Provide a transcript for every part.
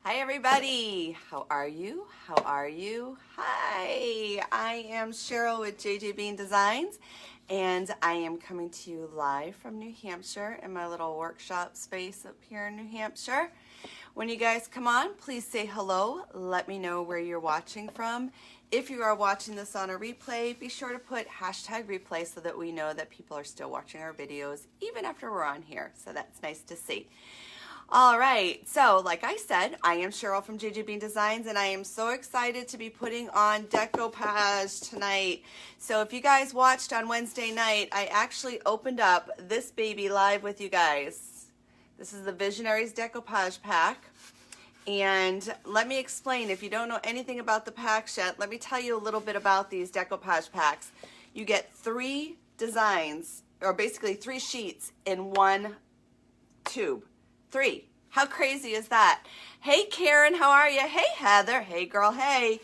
Hi everybody, how are you? How are you? Hi, I am Cheryl with JJ Bean Designs, and I am coming to you live from New Hampshire in my little workshop space up here in New Hampshire. When you guys come on, please say hello. Let me know where you're watching from. If you are watching this on a replay, be sure to put hashtag replay so that we know that people are still watching our videos even after we're on here. So that's nice to see. All right, so like I said, I am Cheryl from JJ Bean Designs, and I am so excited to be putting on decoupage tonight. So if you guys watched on Wednesday night, I actually opened up this baby live with you guys. This is the Visionaries Decoupage Pack. And let me explain, if you don't know anything about the packs yet, let me tell you a little bit about these decoupage packs. You get 3 designs, or basically 3 sheets in one tube. 3. How crazy is that? Hey Karen, how are you? Hey Heather, hey girl, hey.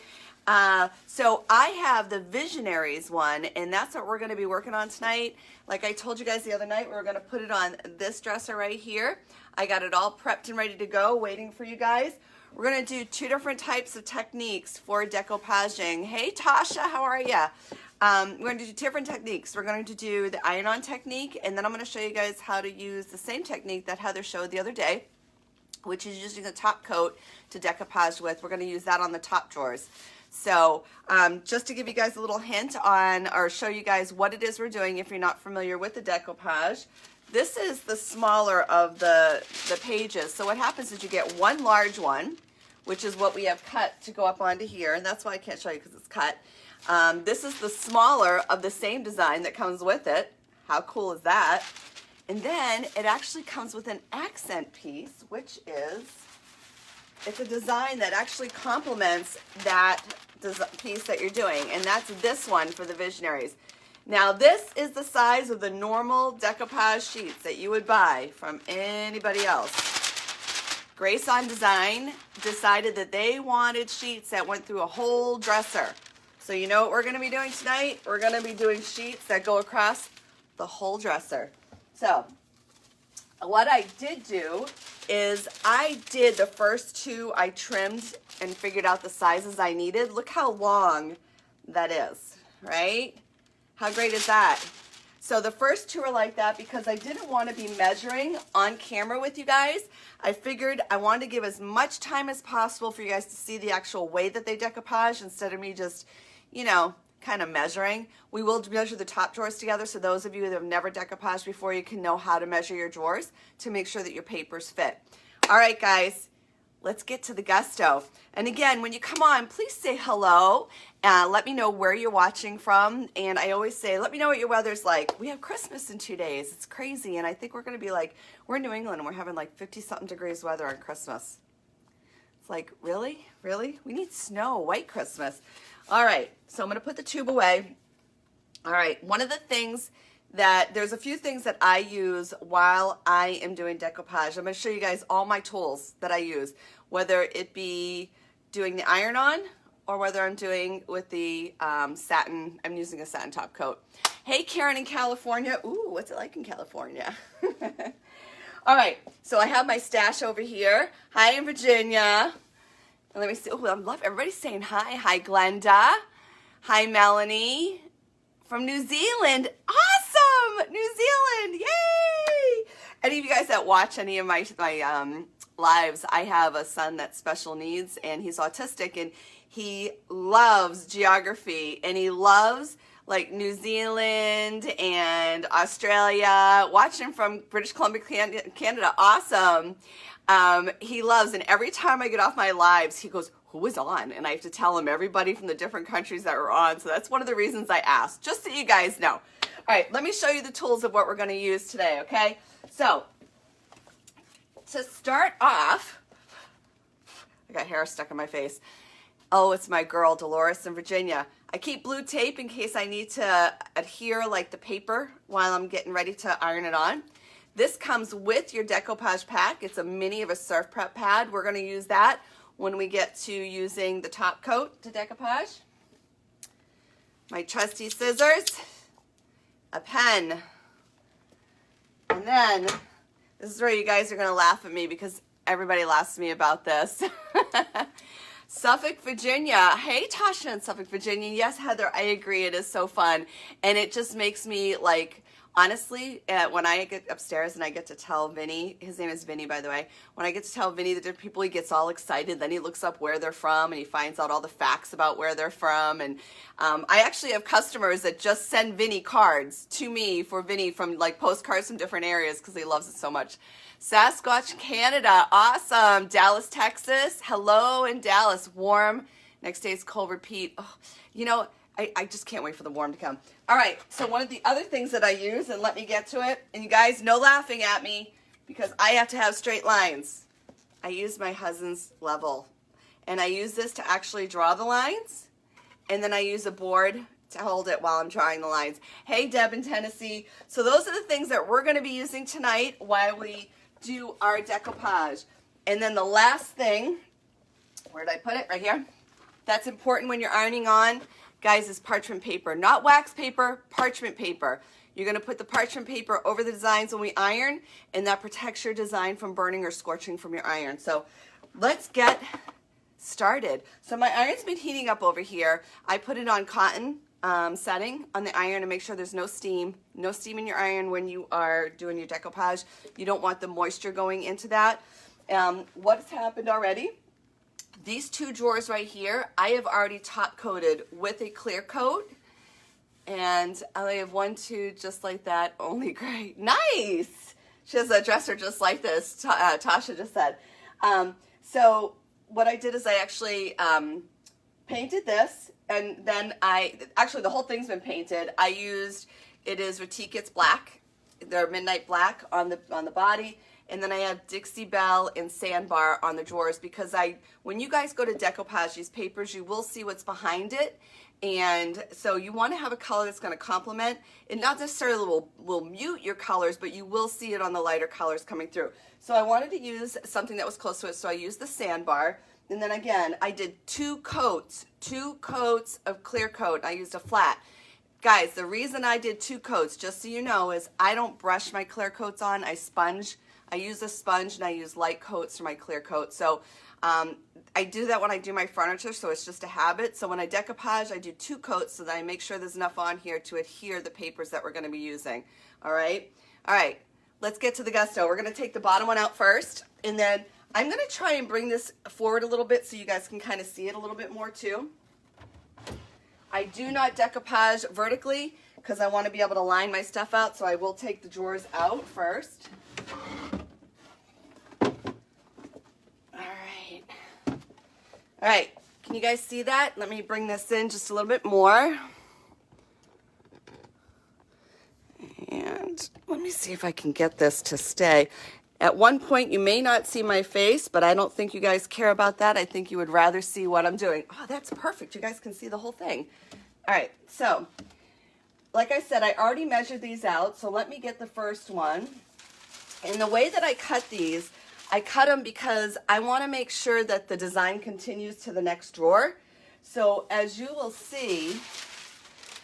So I have the Visionaries one, and that's what we're going to be working on tonight. Like I told you guys the other night, we were going to put it on this dresser right here. I got it all prepped and ready to go, waiting for you guys. We're going to do 2 different types of techniques for decoupaging. Hey Tasha, how are you? We're going to do 2 different techniques. We're going to do the iron-on technique, and then I'm going to show you guys how to use the same technique that Heather showed the other day, which is using the top coat to decoupage with. We're going to use that on the top drawers. So just to give you guys a little hint on, or show you guys what it is we're doing if you're not familiar with the decoupage, this is the smaller of the pages. So what happens is you get one large one, which is what we have cut to go up onto here, and that's why I can't show you because it's cut. This is the smaller of the same design that comes with it. How cool is that? And then it actually comes with an accent piece, which is, it's a design that actually complements that piece that you're doing, and that's this one for the Visionaries. Now this is the size of the normal decoupage sheets that you would buy from anybody else. Grace on Design decided that they wanted sheets that went through a whole dresser. So you know what we're going to be doing tonight? We're going to be doing sheets that go across the whole dresser. So what I did do is I did the first 2, I trimmed and figured out the sizes I needed. Look how long that is, right? How great is that? So the first 2 are like that because I didn't want to be measuring on camera with you guys. I figured I wanted to give as much time as possible for you guys to see the actual way that they decoupage instead of me just, you know, kind of measuring. We will measure the top drawers together, so those of you that have never decoupaged before, you can know how to measure your drawers to make sure that your papers fit. All right, guys, let's get to the gusto. And again, when you come on, please say hello. Let me know where you're watching from. And I always say, let me know what your weather's like. We have Christmas in 2 days. It's crazy. And I think we're going to be like, we're in New England and we're having like 50-something degrees weather on Christmas. It's like, really? Really? We need snow, white Christmas. All right, so I'm going to put the tube away. All right, one of the things that, there's a few things that I use while I am doing decoupage. I'm going to show you guys all my tools that I use, whether it be doing the iron-on or whether I'm doing with the satin, I'm using a satin top coat. Hey, Karen in California. Ooh, what's it like in California? All right, so I have my stash over here. Hi in Virginia. And let me see. Oh, I love everybody's saying hi. Hi, Glenda. Hi, Melanie from New Zealand. Awesome! New Zealand. Yay! Any of you guys that watch any of my lives, I have a son that's special needs, and he's autistic, and he loves geography, and he loves like New Zealand and Australia. Watching from British Columbia, Canada. Awesome. He loves, and every time I get off my lives, he goes, who is on? And I have to tell him everybody from the different countries that are on. So that's one of the reasons I asked, just so you guys know. All right, let me show you the tools of what we're going to use today, okay? So to start off, I got hair stuck in my face. Oh, it's my girl, Dolores in Virginia. I keep blue tape in case I need to adhere like the paper while I'm getting ready to iron it on. This comes with your decoupage pack. It's a mini of a surf prep pad. We're going to use that when we get to using the top coat to decoupage. My trusty scissors, a pen, and then this is where you guys are going to laugh at me because everybody laughs at me about this. Suffolk, Virginia. Hey, Tasha in Suffolk, Virginia. Yes, Heather, I agree. It is so fun. And it just makes me like, honestly, when I get upstairs and I get to tell Vinny, his name is Vinny, by the way, when I get to tell Vinny the different people, he gets all excited. Then he looks up where they're from and he finds out all the facts about where they're from. And I actually have customers that just send Vinny cards to me for Vinny from like postcards from different areas because he loves it so much. Sasquatch, Canada. Awesome. Dallas, Texas. Hello in Dallas. Warm. Next day is cold. Repeat. Oh, you know, I just can't wait for the warm to come. All right, so one of the other things that I use, and let me get to it, and you guys, no laughing at me because I have to have straight lines. I use my husband's level, and I use this to actually draw the lines, and then I use a board to hold it while I'm drawing the lines. Hey, Deb in Tennessee. So those are the things that we're going to be using tonight while we do our decoupage. And then the last thing, where did I put it? Right here. That's important when you're ironing on, guys, is parchment paper. Not wax paper, parchment paper. You're going to put the parchment paper over the designs when we iron, and that protects your design from burning or scorching from your iron. So let's get started. So my iron's been heating up over here. I put it on cotton setting on the iron to make sure there's no steam. No steam in your iron when you are doing your decoupage. You don't want the moisture going into that. What's happened already? These two drawers right here, I have already top coated with a clear coat. And I have 1, 2 just like that, only gray. Nice! She has a dresser just like this, Tasha just said. So what I did is I actually painted this, and then actually the whole thing's been painted. I used, it is Retique, it's black. They're midnight black on the body. And then I have Dixie Belle and Sandbar on the drawers because when you guys go to decoupage these papers, you will see what's behind it. And so you want to have a color that's going to complement. It not necessarily will mute your colors, but you will see it on the lighter colors coming through. So I wanted to use something that was close to it, so I used the Sandbar. And then again, I did 2 coats of clear coat. I used a flat. Guys, the reason I did 2 coats, just so you know, is I don't brush my clear coats on. I sponge. I use a sponge and I use light coats for my clear coat. So I do that when I do my furniture, so it's just a habit. So when I decoupage, I do 2 coats so that I make sure there's enough on here to adhere the papers that we're going to be using. All right? All right, let's get to the gusto. We're going to take the bottom one out first, and then I'm going to try and bring this forward a little bit so you guys can kind of see it a little bit more too. I do not decoupage vertically because I want to be able to line my stuff out, so I will take the drawers out first. All right, can you guys see that? Let me bring this in just a little bit more. And let me see if I can get this to stay. At one point, you may not see my face, but I don't think you guys care about that. I think you would rather see what I'm doing. Oh, that's perfect. You guys can see the whole thing. All right, so like I said, I already measured these out, so let me get the first one. And the way that I cut these, I cut them because I want to make sure that the design continues to the next drawer. So as you will see,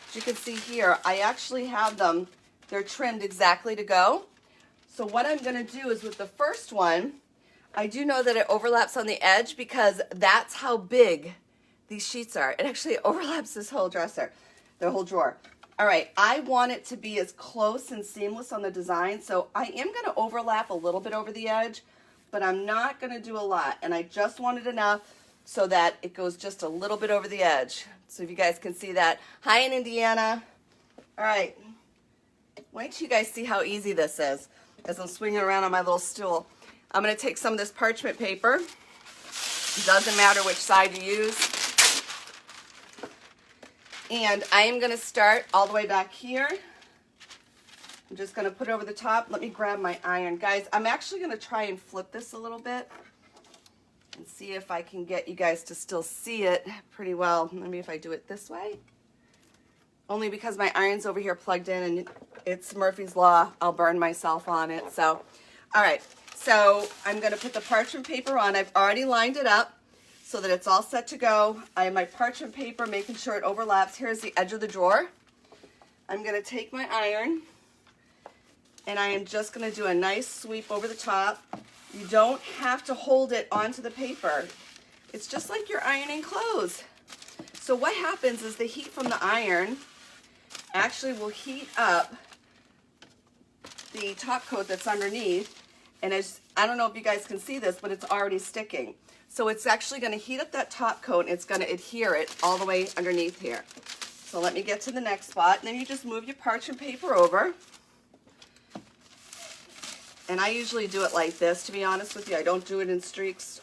as you can see here, I actually have them, they're trimmed exactly to go. So what I'm going to do is with the first one, I do know that it overlaps on the edge because that's how big these sheets are. It actually overlaps this whole dresser, the whole drawer. All right, I want it to be as close and seamless on the design, so I am going to overlap a little bit over the edge, but I'm not going to do a lot, and I just wanted enough so that it goes just a little bit over the edge. So if you guys can see that. Hi in Indiana. All right, wait till you guys see how easy this is as I'm swinging around on my little stool. I'm going to take some of this parchment paper. It doesn't matter which side you use. And I am going to start all the way back here. I'm just going to put it over the top. Let me grab my iron. Guys, I'm actually going to try and flip this a little bit and see if I can get you guys to still see it pretty well. Maybe if I do it this way. Only because my iron's over here plugged in and it's Murphy's Law. I'll burn myself on it. So, all right. So I'm going to put the parchment paper on. I've already lined it up so that it's all set to go. I have my parchment paper, making sure it overlaps. Here's the edge of the drawer. I'm going to take my iron and I am just going to do a nice sweep over the top. You don't have to hold it onto the paper. It's just like you're ironing clothes. So what happens is the heat from the iron actually will heat up the top coat that's underneath. And as, I don't know if you guys can see this, but it's already sticking. So it's actually going to heat up that top coat, and it's going to adhere it all the way underneath here. So let me get to the next spot. And then you just move your parchment paper over. And I usually do it like this, to be honest with you. I don't do it in strokes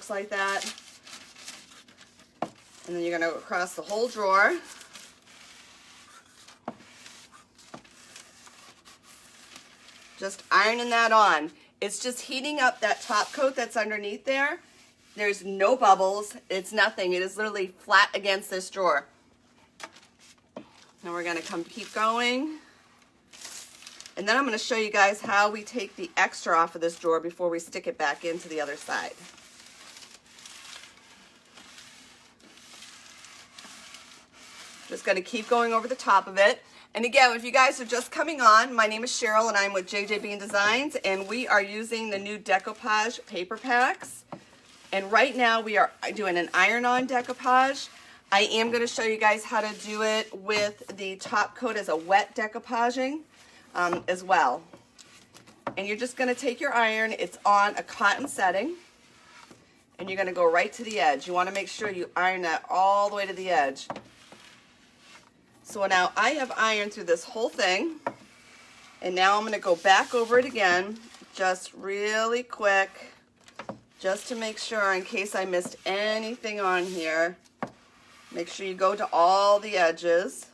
like that. And then you're going to go across the whole drawer. Just ironing that on. It's just heating up that top coat that's underneath there. There's no bubbles. It's nothing. It is literally flat against this drawer. Now we're going to keep going. And then I'm going to show you guys how we take the extra off of this drawer before we stick it back into the other side. Just going to keep going over the top of it. And again, if you guys are just coming on, my name is Cheryl and I'm with JJ Bean Designs, and we are using the new Decoupage paper packs. And right now we are doing an iron-on decoupage. I am going to show you guys how to do it with the top coat as a wet decoupaging as well. And you're just going to take your iron, it's on a cotton setting, and you're going to go right to the edge. You want to make sure you iron that all the way to the edge. So now I have ironed through this whole thing, and now I'm going to go back over it again, just really quick, just to make sure in case I missed anything on here. Make sure you go to all the edges.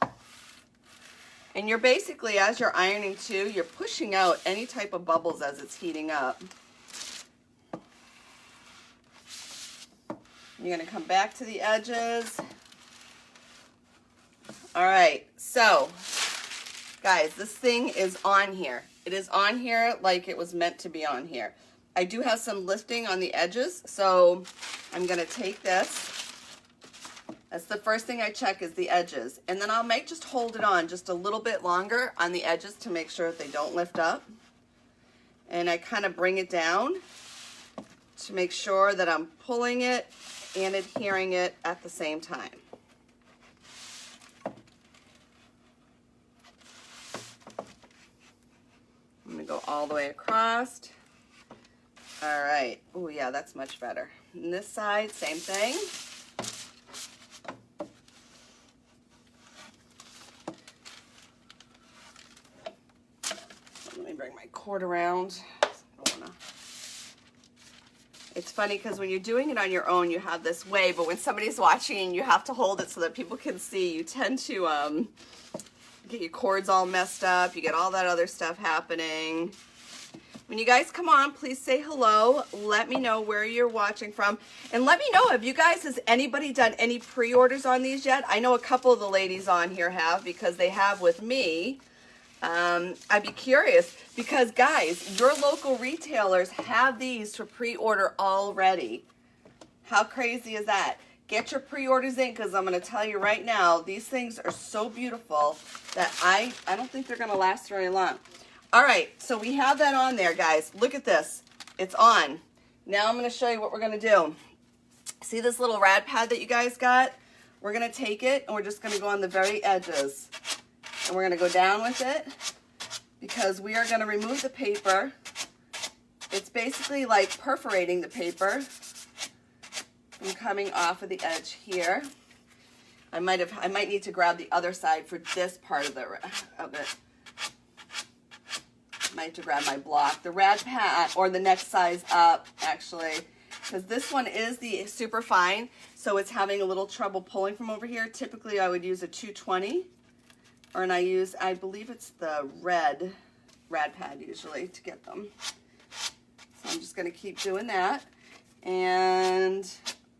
And you're basically, as you're ironing too, you're pushing out any type of bubbles as it's heating up. You're going to come back to the edges. All right, so guys, this thing is on here. It is on here like it was meant to be on here. I do have some lifting on the edges, so I'm going to take this. That's the first thing I check is the edges. And then I might just hold it on just a little bit longer on the edges to make sure that they don't lift up. And I kind of bring it down to make sure that I'm pulling it and adhering it at the same time. I'm going to go all the way across. All right. Oh, yeah, that's much better. And this side, same thing. Let me bring my cord around. It's funny because when you're doing it on your own, you have this way, but when somebody's watching, you have to hold it so that people can see. You tend to get your cords all messed up. You get all that other stuff happening. When you guys come on, please say hello. Let me know where you're watching from. And let me know, have you guys, has anybody done any pre-orders on these yet? I know a couple of the ladies on here have, because they have with me. I'd be curious because, guys, your local retailers have these to pre-order already. How crazy is that? Get your pre-orders in, because I'm going to tell you right now, these things are so beautiful that I don't think they're going to last very long. All right, so we have that on there, guys. Look at this. It's on. Now I'm going to show you what we're going to do. See this little rad pad that you guys got? We're going to take it, and we're just going to go on the very edges. And we're going to go down with it, because we are going to remove the paper. It's basically like perforating the paper. I'm coming off of the edge here. I might need to grab the other side for this part of it. Might have to grab my block. The rad pad, or the next size up, actually, because this one is the super fine, so it's having a little trouble pulling from over here. Typically, I would use a 220, I believe it's the red rad pad usually to get them. So I'm just going to keep doing that, and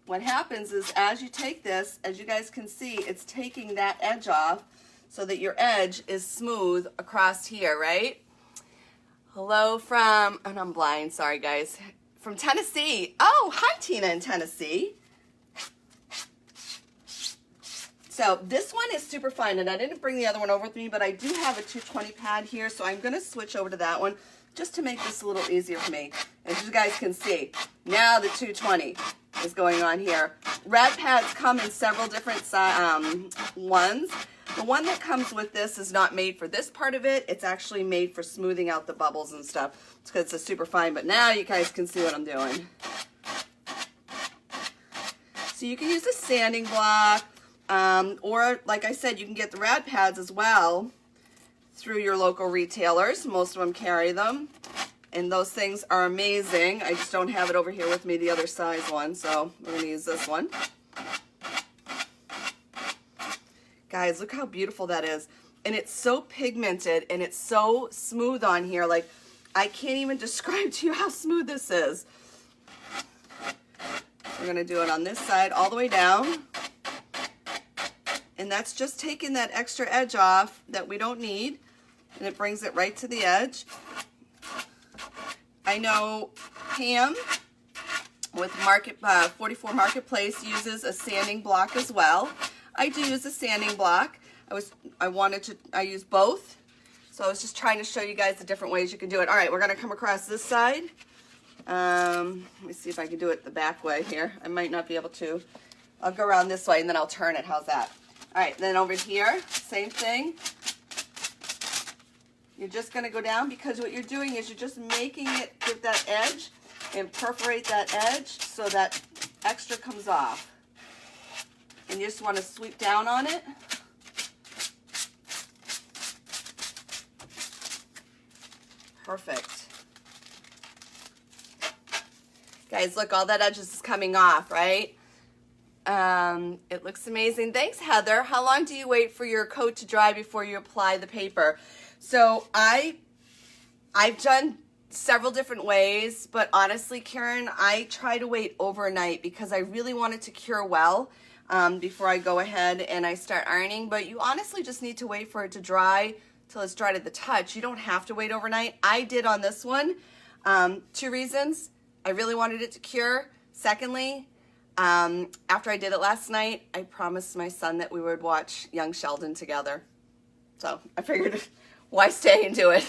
what happens is as you take this, as you guys can see, it's taking that edge off so that your edge is smooth across here, right? Hello from, and I'm blind, sorry guys, from Tennessee. Oh, hi Tina in Tennessee. So this one is super fine, and I didn't bring the other one over with me, but I do have a 220 pad here, so I'm going to switch over to that one just to make this a little easier for me. As you guys can see, now the 220. is going on here. Rad pads come in several different ones. The one that comes with this is not made for this part of it. It's actually made for smoothing out the bubbles and stuff. It's because it's super fine, but now you guys can see what I'm doing. So you can use a sanding block, or like I said, you can get the rad pads as well through your local retailers. Most of them carry them, and those things are amazing. I just don't have it over here with me, the other size one, so we're going to use this one. Guys, look how beautiful that is. And it's so pigmented and it's so smooth on here. Like, I can't even describe to you how smooth this is. We're going to do it on this side all the way down. And that's just taking that extra edge off that we don't need. And it brings it right to the edge. I know Pam with 44 Marketplace uses a sanding block as well. I do use a sanding block. I use both. So I was just trying to show you guys the different ways you can do it. All right, we're going to come across this side. Let me see if I can do it the back way here. I might not be able to. I'll go around this way and then I'll turn it. How's that? All right, then over here, same thing. You're just going to go down because what you're doing is you're just making it give that edge and perforate that edge so that extra comes off. And you just want to sweep down on it. Perfect. Guys, look, all that edges is coming off, right? It looks amazing. Thanks, Heather. How long do you wait for your coat to dry before you apply the paper? So I've done several different ways, but honestly, Karen, I try to wait overnight because I really want it to cure well. Before I go ahead and I start ironing, but you honestly just need to wait for it to dry till it's dry to the touch. You don't have to wait overnight. I did on this one. 2 reasons. I really wanted it to cure. Secondly, after I did it last night, I promised my son that we would watch Young Sheldon together. So I figured, why stay and do it?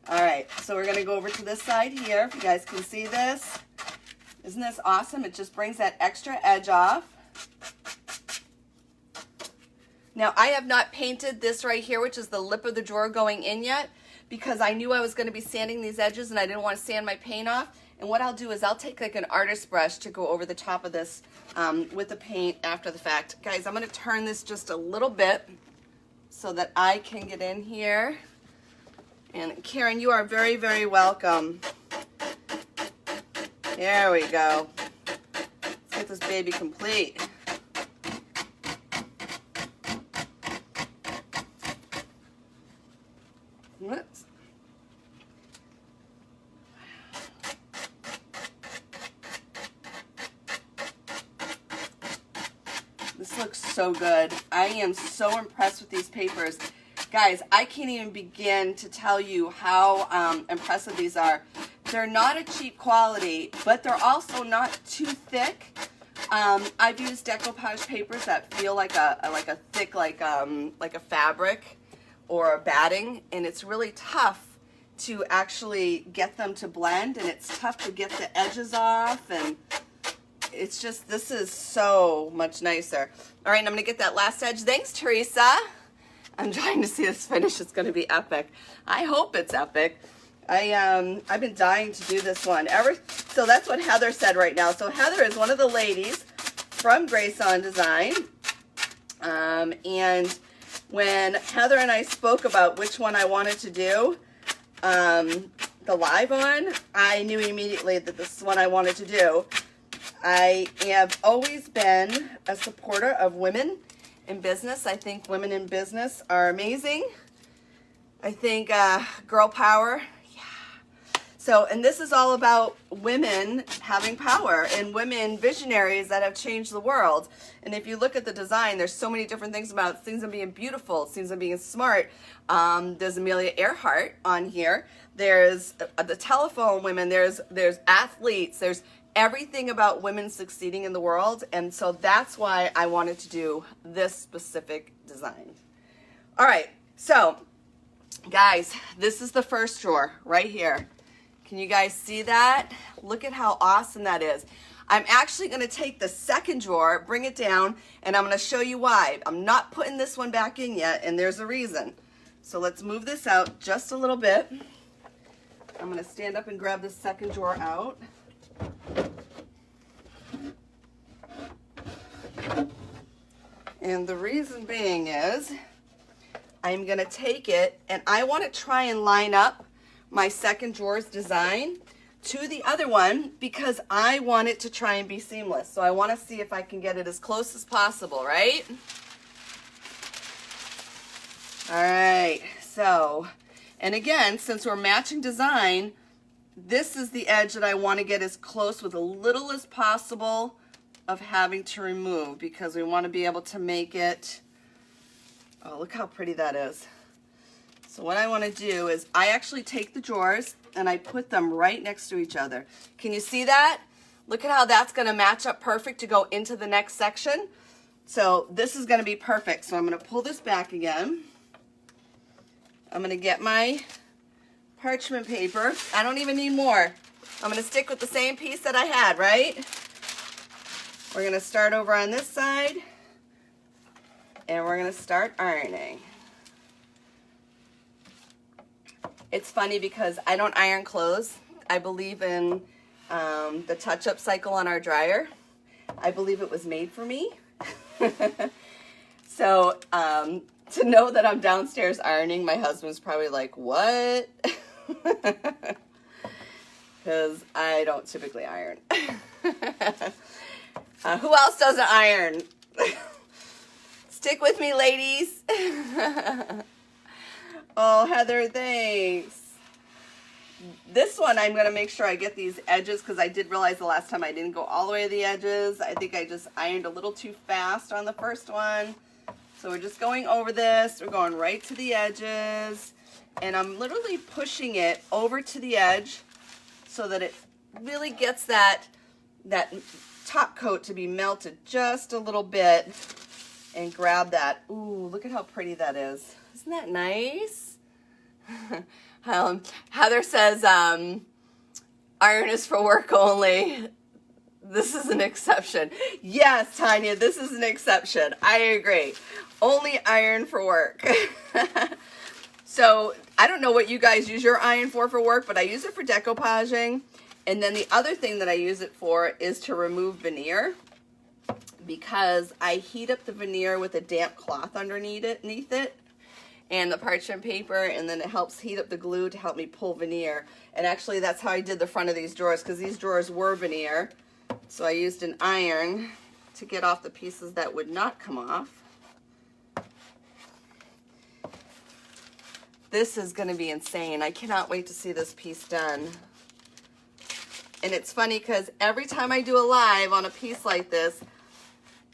All right, so we're gonna go over to this side here. If you guys can see this. Isn't this awesome? It just brings that extra edge off. Now, I have not painted this right here, which is the lip of the drawer going in yet, because I knew I was going to be sanding these edges and I didn't want to sand my paint off. And what I'll do is I'll take like an artist brush to go over the top of this with the paint after the fact. Guys, I'm going to turn this just a little bit so that I can get in here. And Karen, you are very, very welcome. There we go. Let's get this baby complete. Whoops. This looks so good. I am so impressed with these papers. Guys, I can't even begin to tell you how impressive these are. They're not a cheap quality, but they're also not too thick. I've used decoupage papers that feel like a thick, like a fabric or a batting, and it's really tough to actually get them to blend, and it's tough to get the edges off, and it's just, this is so much nicer. All right, and I'm gonna get that last edge. Thanks, Teresa. I'm trying to see this finish. It's gonna be epic. I hope it's epic. I've been dying to do this one so that's what Heather said right now. So Heather is one of the ladies from Grace on Design, and when Heather and I spoke about which one I wanted to do the live on, I knew immediately that this is one I wanted to do. I have always been a supporter of women in business. I think women in business are amazing. I think girl power. So, and this is all about women having power and women visionaries that have changed the world. And if you look at the design, there's so many different things about it. Things of being beautiful, things of being smart. There's Amelia Earhart on here. There's the telephone women. There's athletes. There's everything about women succeeding in the world. And so that's why I wanted to do this specific design. All right, so guys, this is the first drawer right here. Can you guys see that? Look at how awesome that is. I'm actually going to take the second drawer, bring it down, and I'm going to show you why. I'm not putting this one back in yet, and there's a reason. So let's move this out just a little bit. I'm going to stand up and grab the second drawer out. And the reason being is I'm going to take it, and I want to try and line up my second drawer's design to the other one because I want it to try and be seamless. So I want to see if I can get it as close as possible, right? All right, so, and again, since we're matching design, this is the edge that I want to get as close with a little as possible of having to remove because we want to be able to make it, oh, look how pretty that is. So what I want to do is I actually take the drawers and I put them right next to each other. Can you see that? Look at how that's going to match up perfect to go into the next section. So this is going to be perfect. So I'm going to pull this back again. I'm going to get my parchment paper. I don't even need more. I'm going to stick with the same piece that I had, right? We're going to start over on this side and we're going to start ironing. It's funny because I don't iron clothes. I believe in the touch-up cycle on our dryer. I believe it was made for me. So to know that I'm downstairs ironing, my husband's probably like, what? Because I don't typically iron. Who else doesn't iron? Stick with me, ladies. Oh, Heather, thanks. This one, I'm going to make sure I get these edges because I did realize the last time I didn't go all the way to the edges. I think I just ironed a little too fast on the first one. So we're just going over this. We're going right to the edges. And I'm literally pushing it over to the edge so that it really gets that top coat to be melted just a little bit and grab that. Ooh, look at how pretty that is. Isn't that nice? Heather says, iron is for work only. This is an exception. Yes, Tanya, this is an exception. I agree. Only iron for work. So I don't know what you guys use your iron for work, but I use it for decoupaging. And then the other thing that I use it for is to remove veneer because I heat up the veneer with a damp cloth underneath it. And the parchment paper, and then it helps heat up the glue to help me pull veneer. And actually that's how I did the front of these drawers because these drawers were veneer. So I used an iron to get off the pieces that would not come off. This is going to be insane. I cannot wait to see this piece done. And it's funny because every time I do a live on a piece like this,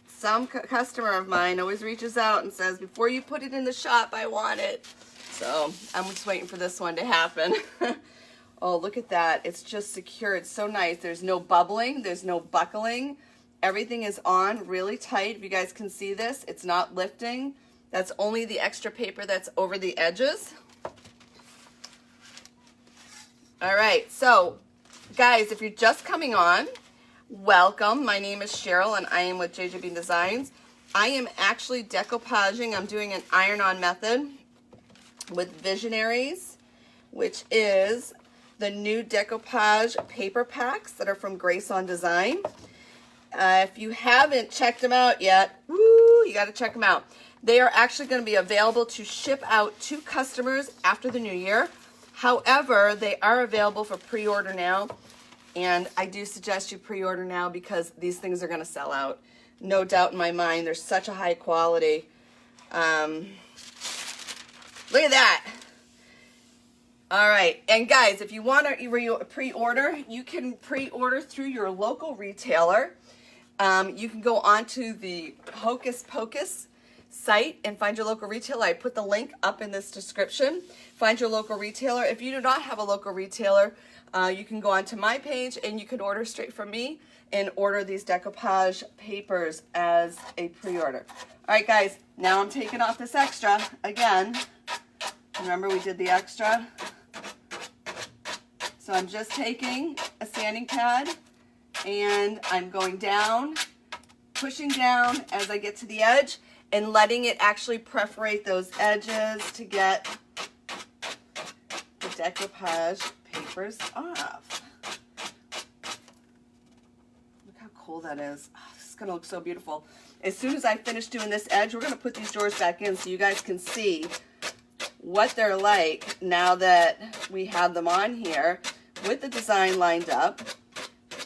some customer of mine always reaches out and says, before you put it in the shop, I want it. So I'm just waiting for this one to happen. Oh, look at that. It's just secure. It's so nice. There's no bubbling. There's no buckling. Everything is on really tight. If you guys can see this, it's not lifting. That's only the extra paper that's over the edges. All right. So, guys, if you're just coming on, welcome. My name is Cheryl and I am with JJ Designs. I am actually decoupaging. I'm doing an iron-on method with Visionaries, which is the new decoupage paper packs that are from Grace on Design. If you haven't checked them out yet, woo, you got to check them out. They are actually going to be available to ship out to customers after the new year. However, they are available for pre-order now. And I do suggest you pre-order now because these things are going to sell out. No doubt in my mind. They're such a high quality. Look at that. All right. And guys, if you want to pre-order, you can pre-order through your local retailer. You can go onto the Hocus Pocus site and find your local retailer. I put the link up in this description. Find your local retailer. If you do not have a local retailer, you can go onto my page and you can order straight from me and order these decoupage papers as a pre-order. All right, guys, now I'm taking off this extra again. Remember we did the extra? So So I'm just taking a sanding pad and I'm going down, pushing down as I get to the edge and letting it actually perforate those edges to get the decoupage papers off. Look how cool that is. Oh, this is gonna look so beautiful. As soon as I finish doing this edge, we're gonna put these drawers back in so you guys can see what they're like now that we have them on here with the design lined up.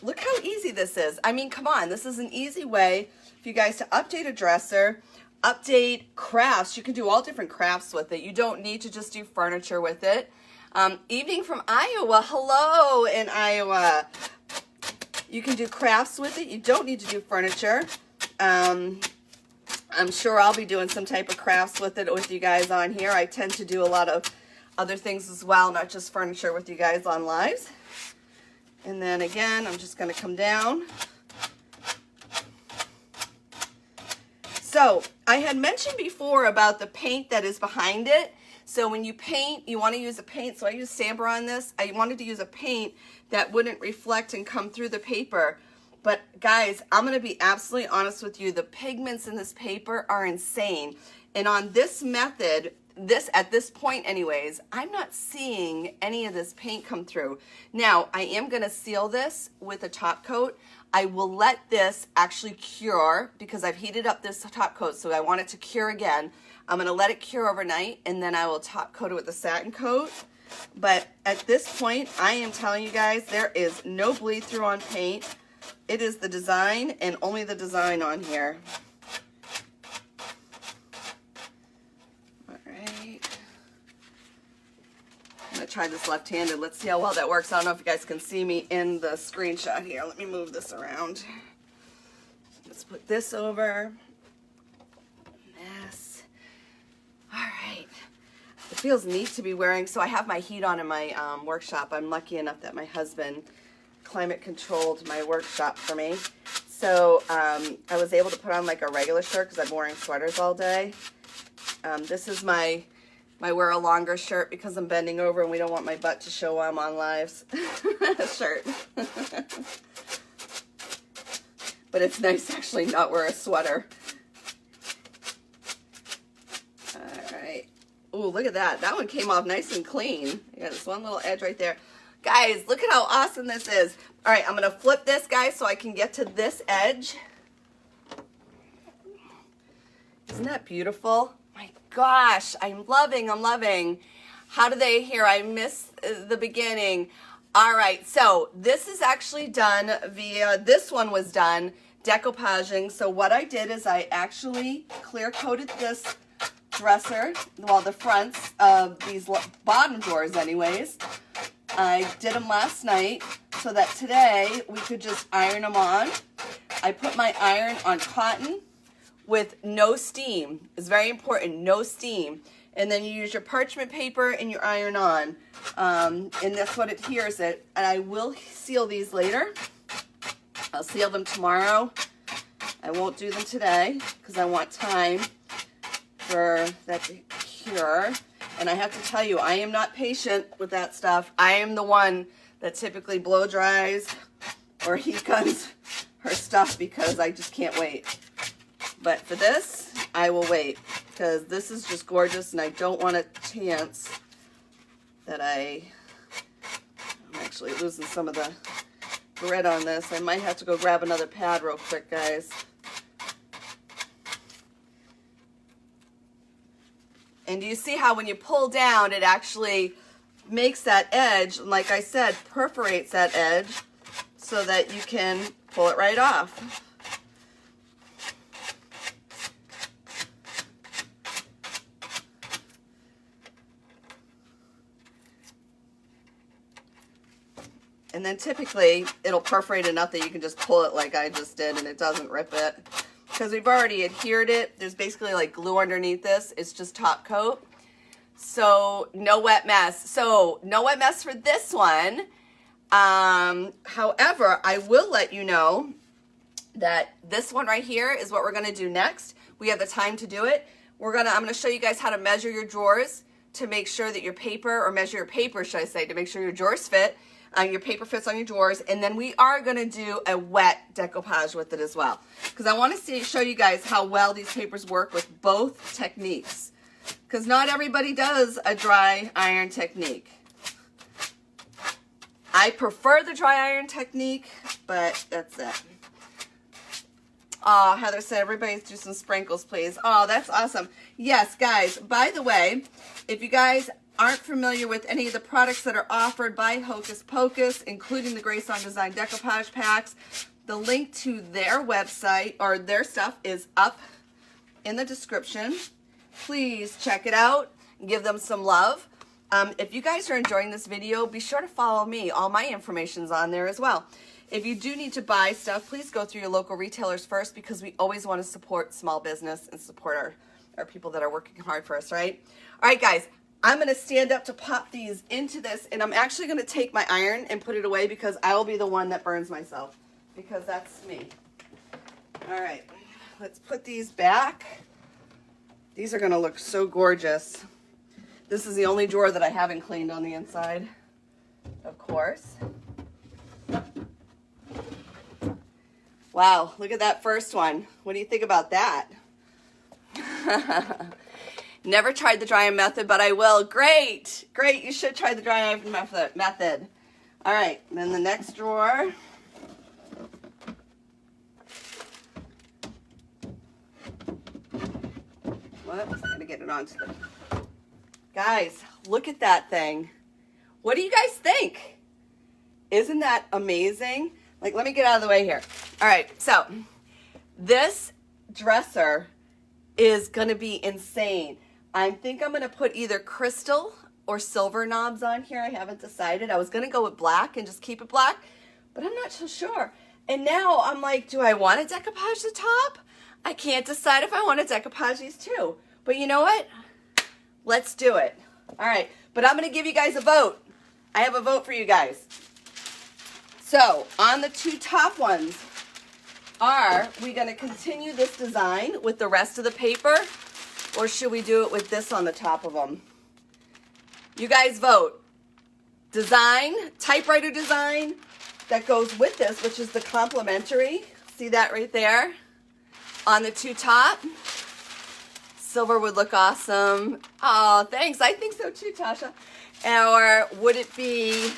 Look how easy this is. I mean, come on, this is an easy way for you guys to update a dresser, update crafts. You can do all different crafts with it. You don't need to just do furniture with it. Evening from Iowa. Hello in Iowa. You can do crafts with it. You don't need to do furniture. I'm sure I'll be doing some type of crafts with it with you guys on here. I tend to do a lot of other things as well, not just furniture with you guys on lives. And then again, I'm just going to come down. So I had mentioned before about the paint that is behind it. So when you paint, you want to use a paint. So I use Sambor on this. I wanted to use a paint that wouldn't reflect and come through the paper. But guys, I'm going to be absolutely honest with you. The pigments in this paper are insane. And on this method, at this point anyways, I'm not seeing any of this paint come through. Now, I am going to seal this with a top coat. I will let this actually cure because I've heated up this top coat, so I want it to cure again. I'm going to let it cure overnight, and then I will top coat it with a satin coat. But at this point, I am telling you guys, there is no bleed through on paint. It is the design and only the design on here. All right. I'm going to try this left-handed. Let's see how well that works. I don't know if you guys can see me in the screenshot here. Let me move this around. Let's put this over. This. All right. It feels neat to be wearing. So I have my heat on in my workshop. I'm lucky enough that my husband climate controlled my workshop for me. So I was able to put on like a regular shirt because I've been wearing sweaters all day. This is my wear a longer shirt because I'm bending over and we don't want my butt to show while I'm on lives shirt. But it's nice to actually not wear a sweater. All right. Ooh, look at that. That one came off nice and clean. You got this one little edge right there. Guys, look at how awesome this is. All right, I'm going to flip this, guys, so I can get to this edge. Isn't that beautiful? My gosh, I'm loving. How do they hear? I missed the beginning. All right, so this is actually done via, this one was done decoupaging. So what I did is I actually clear coated this dresser, well, the fronts of these bottom drawers anyways. I did them last night so that today we could just iron them on. I put my iron on cotton with no steam. It's very important, no steam. And then you use your parchment paper and you iron on. And that's what adheres it. And I will seal these later. I'll seal them tomorrow. I won't do them today because I want time for that to cure. And I have to tell you, I am not patient with that stuff. I am the one that typically blow dries or heat guns her stuff because I just can't wait. But for this, I will wait because this is just gorgeous and I don't want a chance that I'm actually losing some of the grit on this. I might have to go grab another pad real quick, guys. And do you see how when you pull down, it actually makes that edge, like I said, perforates that edge so that you can pull it right off. And then typically it'll perforate enough that you can just pull it like I just did and it doesn't rip it. Because we've already adhered it. There's basically like glue underneath this. It's just top coat. So no wet mess. So no wet mess for this one. However, I will let you know that this one right here is what we're going to do next. We have the time to do it. I'm going to show you guys how to measure your drawers to make sure that your paper, or measure your paper, should I say, to make sure your drawers fit. Your paper fits on your drawers. And then we are going to do a wet decoupage with it as well. Because I want to show you guys how well these papers work with both techniques. Because not everybody does a dry iron technique. I prefer the dry iron technique, but that's it. Oh, Heather said, everybody do some sprinkles, please. Oh, that's awesome. Yes, guys, by the way, if you guys aren't familiar with any of the products that are offered by Hocus Pocus, including the Grace on Design decoupage packs, the link to their website or their stuff is up in the description. Please check it out and give them some love. If you guys are enjoying this video, be sure to follow me. All my information's on there as well. If you do need to buy stuff, please go through your local retailers first, because we always want to support small business and support our people that are working hard for us, right? All right, guys, I'm going to stand up to pop these into this, and I'm actually going to take my iron and put it away because I will be the one that burns myself, because that's me. All right, let's put these back. These are going to look so gorgeous. This is the only drawer that I haven't cleaned on the inside, of course. Wow, look at that first one. What do you think about that? Never tried the dry iron method, but I will. Great, great. You should try the dry iron method. All right, then the next drawer. Whoops, I gotta get it onto the... Guys, look at that thing. What do you guys think? Isn't that amazing? Like, let me get out of the way here. All right, so this dresser is going to be insane. I think I'm going to put either crystal or silver knobs on here. I haven't decided. I was going to go with black and just keep it black, but I'm not so sure. And now I'm like, do I want to decoupage the top? I can't decide if I want to decoupage these too. But you know what? Let's do it. All right, but I'm going to give you guys a vote. I have a vote for you guys. So, on the two top ones, are we going to continue this design with the rest of the paper, or should we do it with this on the top of them? You guys vote. Design, typewriter design that goes with this, which is the complementary. See that right there? On the two top. Silver would look awesome. Oh, thanks. I think so too, Tasha. Or would it be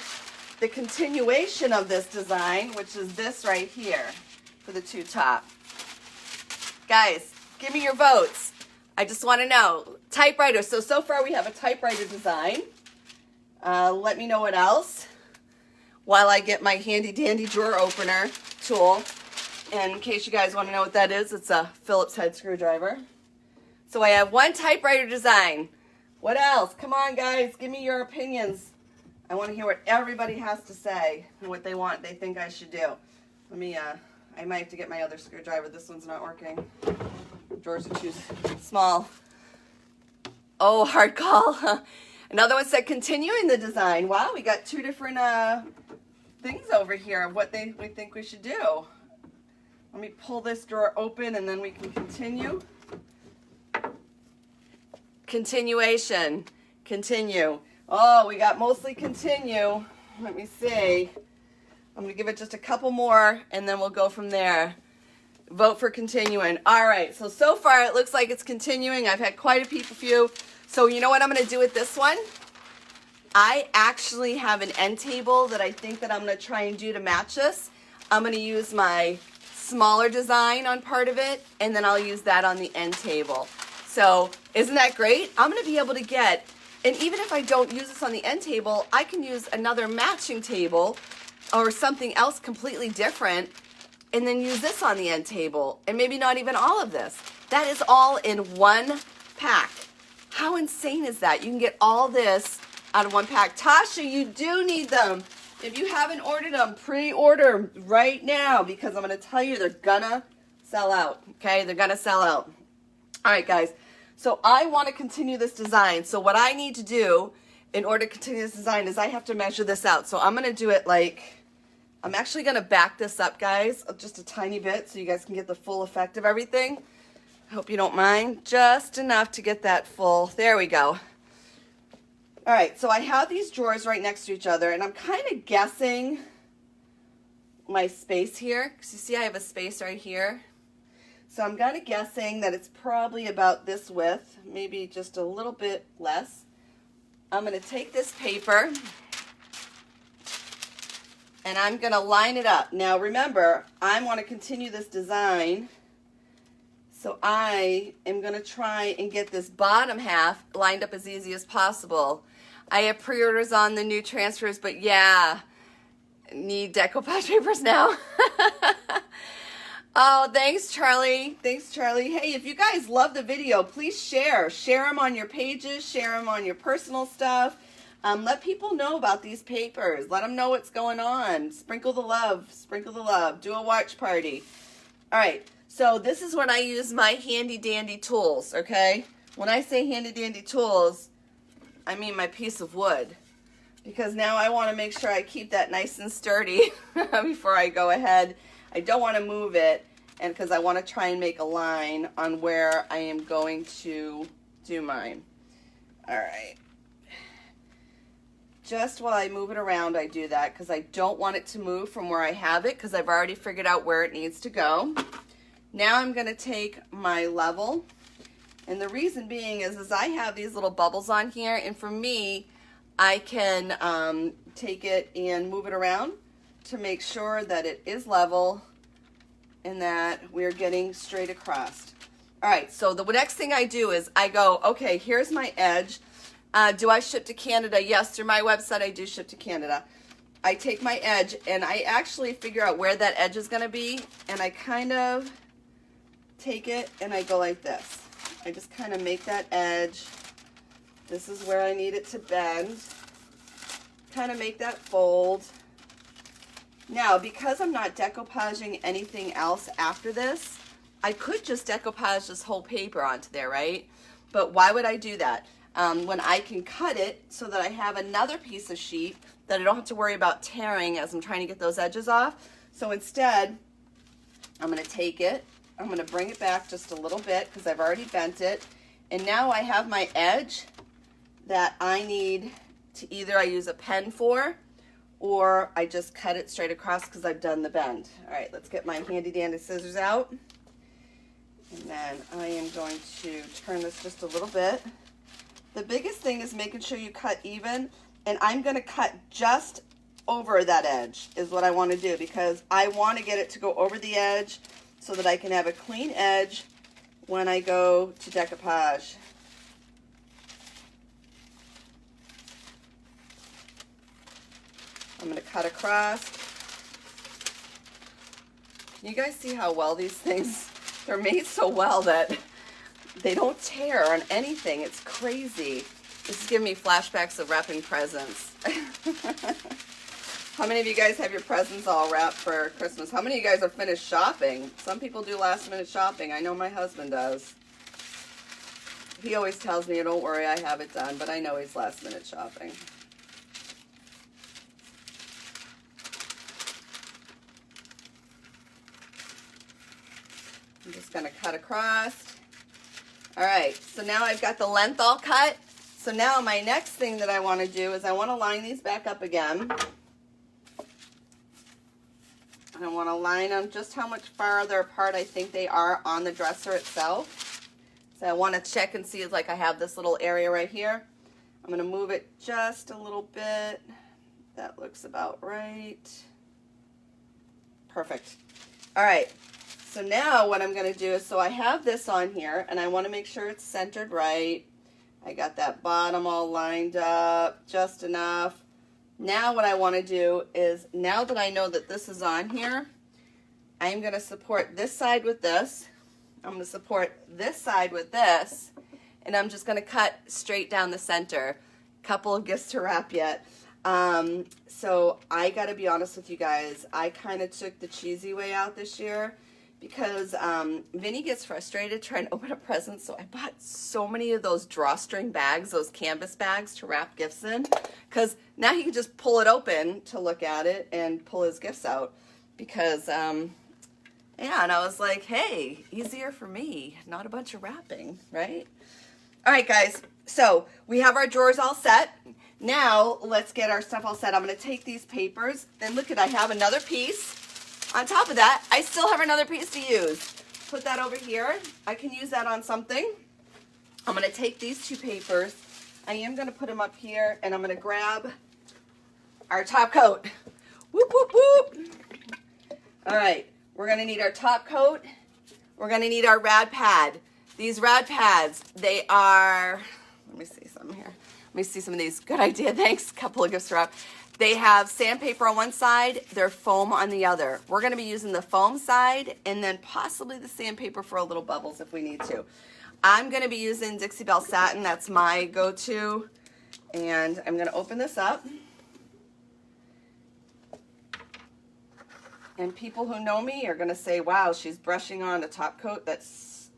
the continuation of this design, which is this right here for the two top? Guys, give me your votes. I just want to know. Typewriter. So far we have a typewriter design. Let me know what else while I get my handy dandy drawer opener tool. And in case you guys want to know what that is, it's a Phillips head screwdriver. So I have one typewriter design. What else? Come on, guys. Give me your opinions. I want to hear what everybody has to say and what they think I should do. Let me, I might have to get my other screwdriver. This one's not working. Drawers are too small. Oh, hard call. Another one said continuing the design. Wow, we got two different things over here of what we think we should do. Let me pull this drawer open and then we can continue. Continuation. Continue. Oh, we got mostly continue. Let me see. I'm going to give it just a couple more and then we'll go from there. Vote for continuing. All right. So far it looks like it's continuing. I've had quite a few. So you know what I'm going to do with this one? I actually have an end table that I think that I'm going to try and do to match this. I'm going to use my smaller design on part of it, and then I'll use that on the end table. So isn't that great? I'm going to be able to get, and even if I don't use this on the end table, I can use another matching table or something else completely different and then use this on the end table, and maybe not even all of this. That is all in one pack. How insane is that? You can get all this out of one pack. Tasha, you do need them. If you haven't ordered them, pre-order right now, because I'm going to tell you they're going to sell out, okay? They're going to sell out. All right, guys. So I want to continue this design. So what I need to do in order to continue this design is I have to measure this out. So I'm going to do it like, I'm actually going to back this up, guys, just a tiny bit so you guys can get the full effect of everything. I hope you don't mind. Just enough to get that full. There we go. All right, so I have these drawers right next to each other, and I'm kind of guessing my space here, because you see I have a space right here. So I'm kind of guessing that it's probably about this width, maybe just a little bit less. I'm going to take this paper and I'm going to line it up. Now remember, I want to continue this design, so I am going to try and get this bottom half lined up as easy as possible. I have pre-orders on the new transfers, but yeah, need decoupage papers now. Oh, thanks, Charlie. Thanks, Charlie. Hey, if you guys love the video, please share. Share them on your pages. Share them on your personal stuff. Let people know about these papers. Let them know what's going on. Sprinkle the love. Sprinkle the love. Do a watch party. All right. So this is when I use my handy dandy tools, okay? When I say handy dandy tools, I mean my piece of wood. Because now I want to make sure I keep that nice and sturdy before I go ahead. I don't want to move it, and because I want to try and make a line on where I am going to do mine. All right. Just while I move it around, I do that because I don't want it to move from where I have it, because I've already figured out where it needs to go. Now I'm going to take my level, and the reason being is I have these little bubbles on here, and for me, I can take it and move it around to make sure that it is level and that we're getting straight across. All right, so the next thing I do is I go, okay, here's my edge. Do I ship to Canada? Yes, through my website I do ship to Canada. I take my edge and I actually figure out where that edge is gonna be, and I kind of take it and I go like this. I just kind of make that edge. This is where I need it to bend. Kind of make that fold. Now, because I'm not decoupaging anything else after this, I could just decoupage this whole paper onto there, right? But why would I do that? When I can cut it so that I have another piece of sheet that I don't have to worry about tearing as I'm trying to get those edges off. So instead, I'm going to take it, I'm going to bring it back just a little bit because I've already bent it. And now I have my edge that I need to either I use a pen for, or I just cut it straight across because I've done the bend. All right, let's get my handy dandy scissors out. And then I am going to turn this just a little bit. The biggest thing is making sure you cut even, and I'm going to cut just over that edge is what I want to do, because I want to get it to go over the edge so that I can have a clean edge when I go to decoupage. I'm going to cut across. You guys see how well these things, they're made so well that they don't tear on anything. It's crazy. This is giving me flashbacks of wrapping presents. How many of you guys have your presents all wrapped for Christmas? How many of you guys are finished shopping? Some people do last minute shopping. I know my husband does. He always tells me, don't worry, I have it done, but I know he's last minute shopping. I'm just going to cut across. All right, so now I've got the length all cut. So now my next thing that I want to do is I want to line these back up again. I want to line them just how much farther apart I think they are on the dresser itself. So I want to check and see, like I have this little area right here. I'm going to move it just a little bit. That looks about right. Perfect. All right. So now what I'm going to do is, so I have this on here and I want to make sure it's centered right. I got that bottom all lined up just enough. Now what I want to do is, now that I know that this is on here, I'm going to support this side with this. I'm going to support this side with this, and I'm just going to cut straight down the center. Couple of gifts to wrap yet. So I got to be honest with you guys, I kind of took the cheesy way out this year, because Vinny gets frustrated trying to open up presents, so I bought so many of those drawstring bags, those canvas bags to wrap gifts in, because now he can just pull it open to look at it and pull his gifts out, because, yeah, and I was like, hey, easier for me, not a bunch of wrapping, right? All right, guys, So we have our drawers all set. Now let's get our stuff all set. I'm going to take these papers and look at, I have another piece. On top of that, I still have another piece to use. Put that over here. I can use that on something. I'm going to take these two papers. I am going to put them up here, and I'm going to grab our top coat. Whoop, whoop, whoop. All right, we're going to need our top coat. We're going to need our rad pad. These rad pads, they are, let me see some here. Let me see some of these. Good idea, thanks. Couple of gifts wrap. They have sandpaper on one side, they're foam on the other. We're going to be using the foam side and then possibly the sandpaper for a little bubbles if we need to. I'm going to be using Dixie Belle Satin. That's my go-to. And I'm going to open this up. And people who know me are going to say, wow, she's brushing on a top coat. That's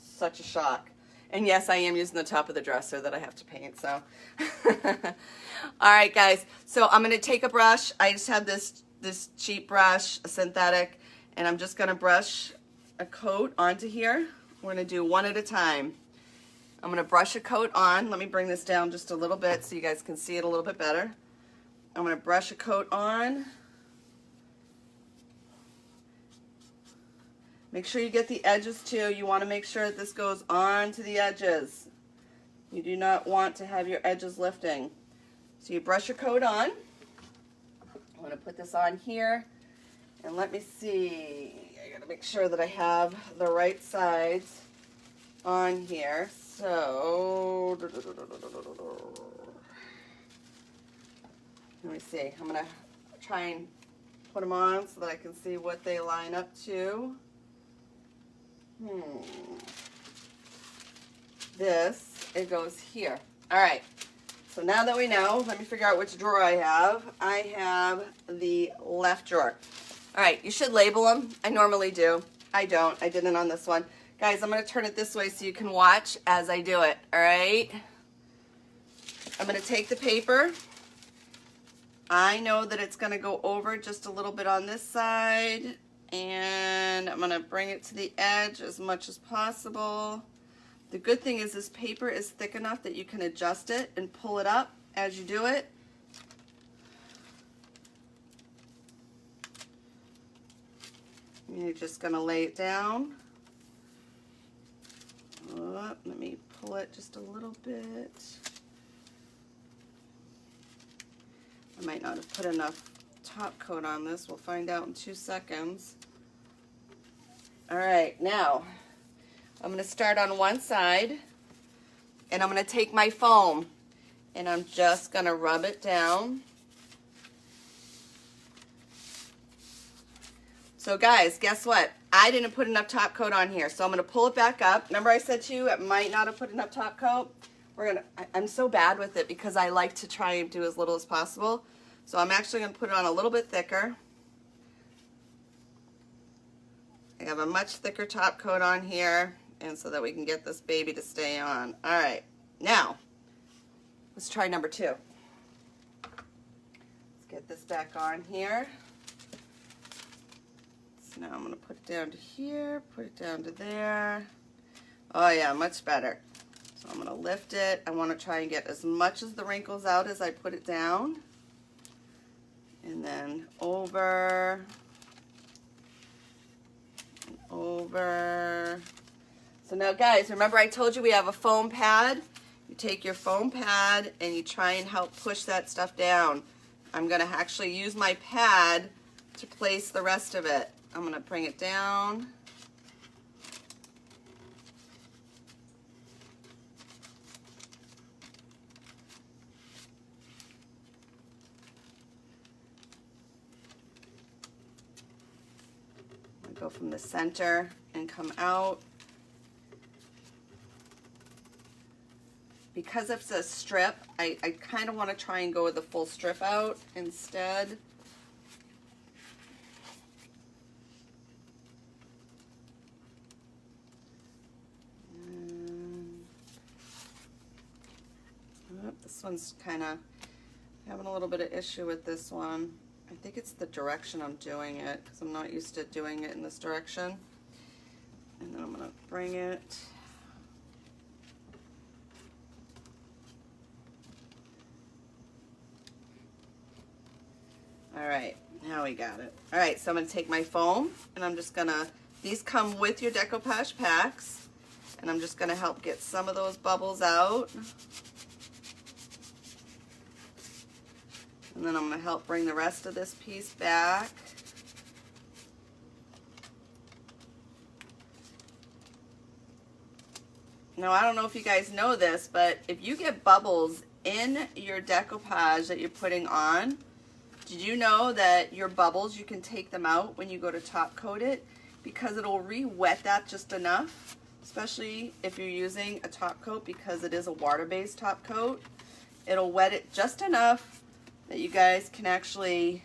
such a shock. And yes, I am using the top of the dresser that I have to paint, so. All right, guys. So I'm going to take a brush. I just have this cheap brush, a synthetic, and I'm just going to brush a coat onto here. We're going to do one at a time. I'm going to brush a coat on. Let me bring this down just a little bit so you guys can see it a little bit better. I'm going to brush a coat on. Make sure you get the edges too. You want to make sure that this goes on to the edges. You do not want to have your edges lifting. So you brush your coat on. I'm going to put this on here. And let me see. I got to make sure that I have the right sides on here. So, let me see. I'm going to try and put them on so that I can see what they line up to. This, it goes here. All right, so now that we know, let me figure out which drawer I have. I have the left drawer. All right, you should label them. I normally do. I don't. I didn't on this one. Guys, I'm going to turn it this way so you can watch as I do it, all right? I'm going to take the paper. I know that it's going to go over just a little bit on this side, and I'm going to bring it to the edge as much as possible. The good thing is this paper is thick enough that you can adjust it and pull it up as you do it. You're just going to lay it down. Oh, let me pull it just a little bit. I might not have put enough top coat on this. We'll find out in 2 seconds. All right, now I'm going to start on one side, and I'm going to take my foam, and I'm just going to rub it down. So guys, guess what? I didn't put enough top coat on here, so I'm going to pull it back up. Remember I said to you I might not have put enough top coat? I'm so bad with it because I like to try and do as little as possible. So I'm actually going to put it on a little bit thicker. I have a much thicker top coat on here, and so that we can get this baby to stay on. All right, now let's try number 2. Let's get this back on here. So now I'm going to put it down to here, put it down to there. Oh yeah, much better. So I'm going to lift it. I want to try and get as much of the wrinkles out as I put it down. And then over, and over. So now guys, remember I told you we have a foam pad? You take your foam pad and you try and help push that stuff down. I'm going to actually use my pad to place the rest of it. I'm going to bring it down. Go from the center and come out. Because it's a strip, I kind of want to try and go with the full strip out instead. This one's kind of having a little bit of issue with this one. I think it's the direction I'm doing it because I'm not used to doing it in this direction. And then I'm going to bring it. All right, now we got it. All right, so I'm gonna take my foam and I'm just gonna, these come with your decoupage packs, and I'm just gonna help get some of those bubbles out. And then I'm gonna help bring the rest of this piece back. Now, I don't know if you guys know this, but if you get bubbles in your decoupage that you're putting on, did you know that your bubbles, you can take them out when you go to top coat it, because it'll re-wet that just enough, especially if you're using a top coat, because it is a water-based top coat. It'll wet it just enough that you guys can actually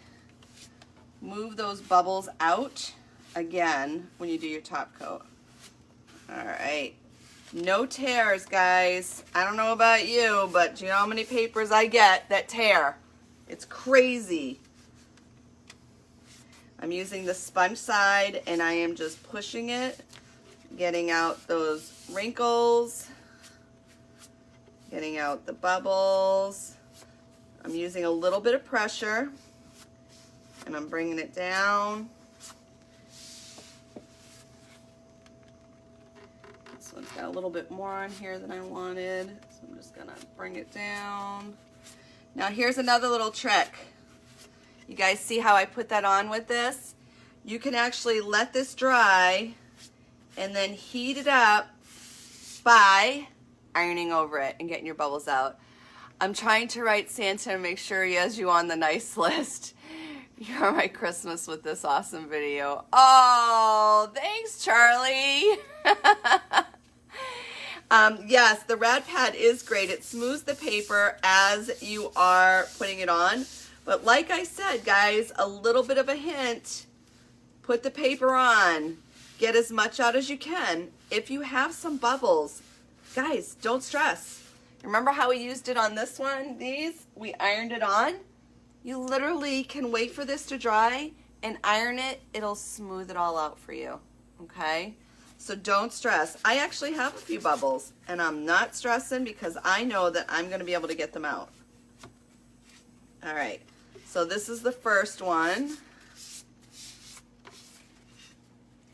move those bubbles out again when you do your top coat. All right. No tears, guys. I don't know about you, but do you know how many papers I get that tear? It's crazy. I'm using the sponge side and I am just pushing it, getting out those wrinkles, getting out the bubbles. I'm using a little bit of pressure and I'm bringing it down. This one's got a little bit more on here than I wanted, so I'm just gonna bring it down. Now here's another little trick. You guys see how I put that on with this? You can actually let this dry and then heat it up by ironing over it and getting your bubbles out. I'm trying to write Santa and make sure he has you on the nice list. You're my Christmas with this awesome video. Oh, thanks, Charlie. Yes, the rad pad is great. It smooths the paper as you are putting it on. But like I said, guys, a little bit of a hint. Put the paper on. Get as much out as you can. If you have some bubbles, guys, don't stress. Remember how we used it on this one? These, we ironed it on. You literally can wait for this to dry and iron it. It'll smooth it all out for you, okay? So don't stress. I actually have a few bubbles and I'm not stressing because I know that I'm gonna be able to get them out. All right, so this is the first one.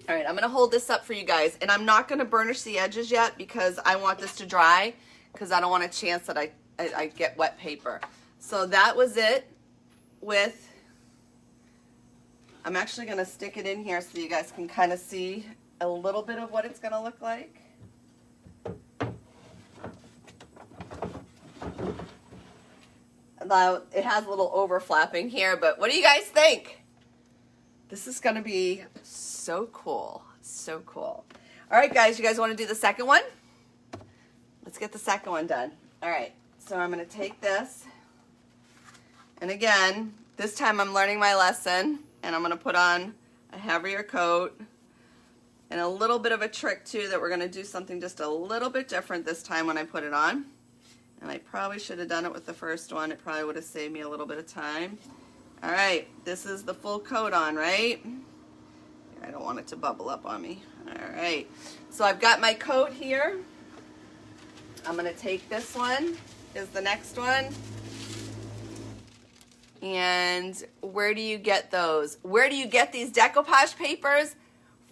All right, I'm gonna hold this up for you guys and I'm not gonna burnish the edges yet because I want this to dry because I don't want a chance that I get wet paper. So that was it with, I'm actually gonna stick it in here so you guys can kind of see a little bit of what it's gonna look like. Now, it has a little overflapping here, but what do you guys think? This is gonna be so cool, so cool. All right, guys, you guys wanna do the second one? Let's get the second one done. All right, so I'm gonna take this, and again, this time I'm learning my lesson, and I'm gonna put on a heavier coat, and a little bit of a trick too, that we're gonna do something just a little bit different this time when I put it on. And I probably should have done it with the first one. It probably would have saved me a little bit of time. All right, this is the full coat on, right? I don't want it to bubble up on me. All right, so I've got my coat here. I'm gonna take this one, is the next one. And where do you get those? Where do you get these decoupage papers?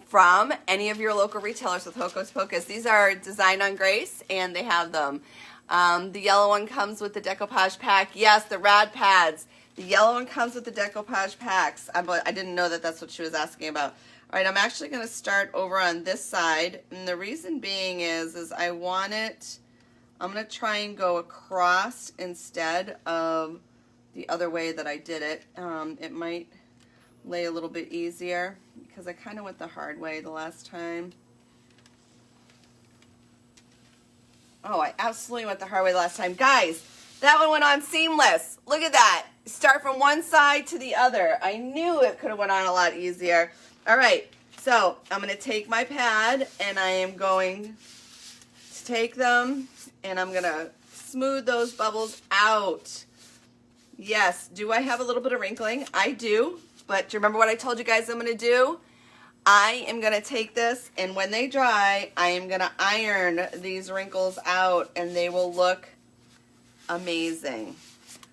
From any of your local retailers with Hocus Pocus. These are Design on Grace, and they have them. The yellow one comes with the decoupage pack. Yes, the rad pads. The yellow one comes with the decoupage packs. I didn't know that that's what she was asking about. All right, I'm actually going to start over on this side, and the reason being is I want it, I'm going to try and go across instead of the other way that I did it. It might lay a little bit easier because I kind of went the hard way the last time. Oh, I absolutely went the hard way the last time. Guys, that one went on seamless. Look at that. Start from one side to the other. I knew it could have went on a lot easier. All right, so I'm going to take my pad and I am going to take them and I'm going to smooth those bubbles out. Yes, do I have a little bit of wrinkling? I do. But do you remember what I told you guys I'm going to do? I am going to take this, and when they dry, I am going to iron these wrinkles out, and they will look amazing.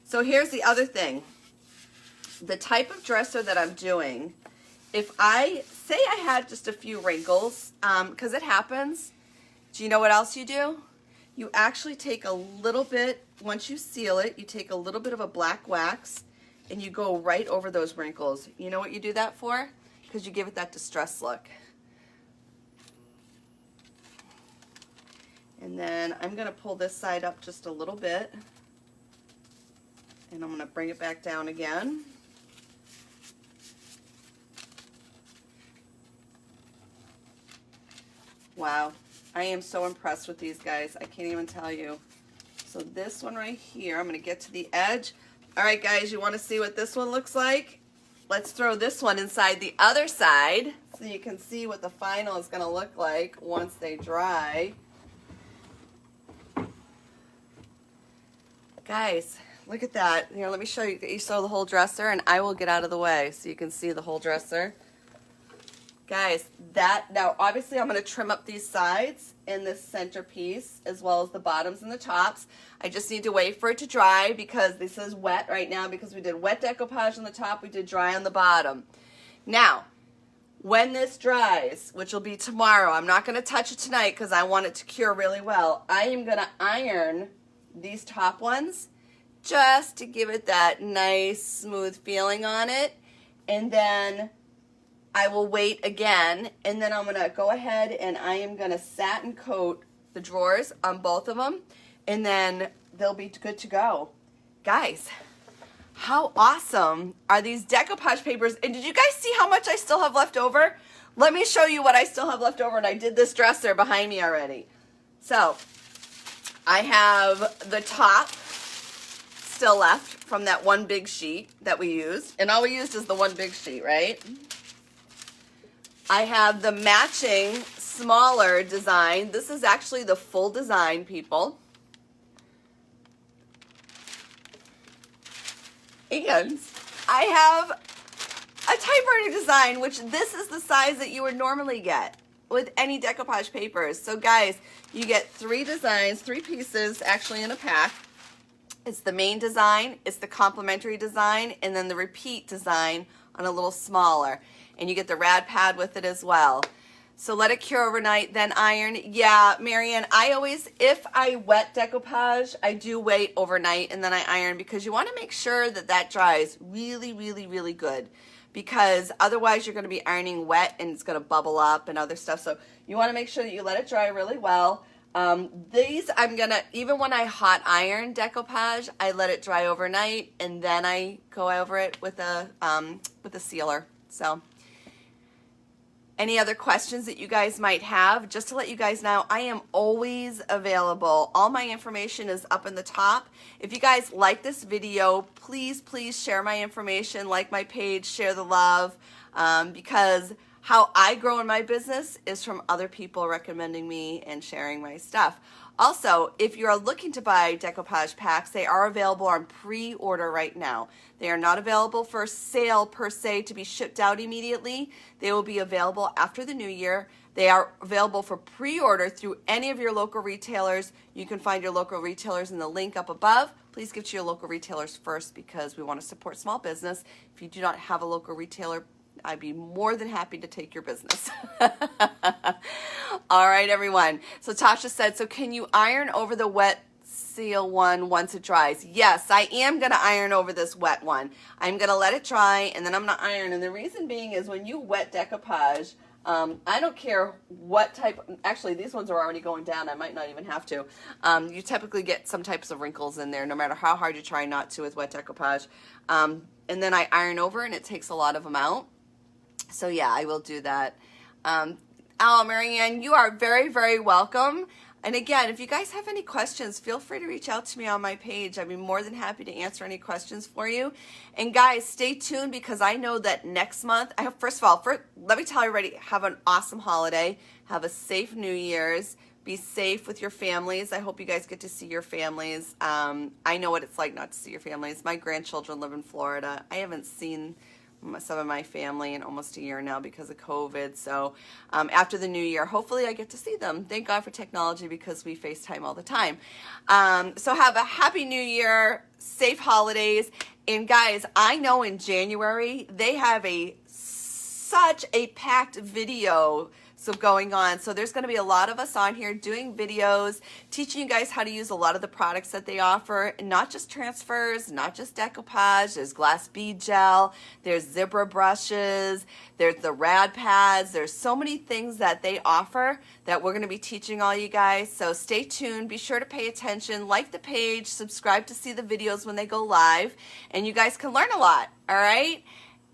So here's the other thing. the type of dresser that I'm doing, if I say I had just a few wrinkles, because it happens, do you know what else you do? You actually take a little bit, once you seal it, you take a little bit of a black wax and you go right over those wrinkles. You know what you do that for? Because you give it that distressed look. And then I'm going to pull this side up just a little bit. And I'm going to bring it back down again. Wow, I am so impressed with these guys. I can't even tell you. So this one right here, I'm going to get to the edge. All right, guys, you want to see what this one looks like? Let's throw this one inside the other side so you can see what the final is going to look like once they dry. Guys, look at that. Here, let me show you. You saw the whole dresser, and I will get out of the way so you can see the whole dresser. Guys, now obviously I'm going to trim up these sides in this center piece as well as the bottoms and the tops. I just need to wait for it to dry because this is wet right now because we did wet decoupage on the top, we did dry on the bottom. Now, when this dries, which will be tomorrow, I'm not going to touch it tonight because I want it to cure really well. I am going to iron these top ones just to give it that nice smooth feeling on it, and then I will wait again, and then I'm going to go ahead and I am going to satin coat the drawers on both of them, and then they'll be good to go. Guys, how awesome are these decoupage papers? And did you guys see how much I still have left over? Let me show you what I still have left over, and I did this dresser behind me already. So I have the top still left from that one big sheet that we used, and all we used is the one big sheet, right? I have the matching smaller design. This is actually the full design, people. And I have a typewriter design, which this is the size that you would normally get with any decoupage papers. So guys, you get 3 designs, 3 pieces actually in a pack. It's the main design, it's the complementary design, and then the repeat design on a little smaller. And you get the rad pad with it as well. So let it cure overnight, then iron. Yeah, Marianne, I always, if I wet decoupage, I do wait overnight and then I iron because you want to make sure that that dries really, really, really good, because otherwise you're going to be ironing wet and it's going to bubble up and other stuff. So you want to make sure that you let it dry really well. These I'm going to, even when I hot iron decoupage, I let it dry overnight and then I go over it with a sealer. So any other questions that you guys might have, just to let you guys know, I am always available. All my information is up in the top. If you guys like this video, please, please share my information, like my page, share the love, because how I grow in my business is from other people recommending me and sharing my stuff. Also, if you are looking to buy decoupage packs, they are available on pre-order right now. They are not available for sale per se to be shipped out immediately. They will be available after the new year. They are available for pre-order through any of your local retailers. You can find your local retailers in the link up above. Please get to your local retailers first because we want to support small business. If you do not have a local retailer, I'd be more than happy to take your business. All right, everyone. So Tasha said, so can you iron over the wet seal one once it dries? Yes, I am going to iron over this wet one. I'm going to let it dry, and then I'm going to iron. And the reason being is when you wet decoupage, I don't care what type. Actually, these ones are already going down. I might not even have to. You typically get some types of wrinkles in there, no matter how hard you try not to with wet decoupage. And then I iron over, and it takes a lot of them out. So yeah, I will do that. Oh, Marianne, you are very, very welcome. And again, if you guys have any questions, feel free to reach out to me on my page. I'd be more than happy to answer any questions for you. And guys, stay tuned because I know that next month, first of all, let me tell you already, have an awesome holiday. Have a safe New Year's. Be safe with your families. I hope you guys get to see your families. I know what it's like not to see your families. My grandchildren live in Florida. I haven't seen some of my family in almost a year now because of COVID. So after the new year, hopefully I get to see them. Thank God for technology because we FaceTime all the time. So have a happy new year, safe holidays. And guys, I know in January they have such a packed video going on. So there's going to be a lot of us on here doing videos, teaching you guys how to use a lot of the products that they offer, and not just transfers, not just decoupage. There's glass bead gel, there's zebra brushes, there's the rad pads. There's so many things that they offer that we're going to be teaching all you guys. So stay tuned. Be sure to pay attention, like the page, subscribe to see the videos when they go live, and you guys can learn a lot. All right?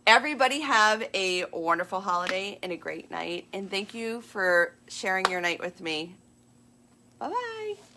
Everybody have a wonderful holiday and a great night. And thank you for sharing your night with me. Bye-bye.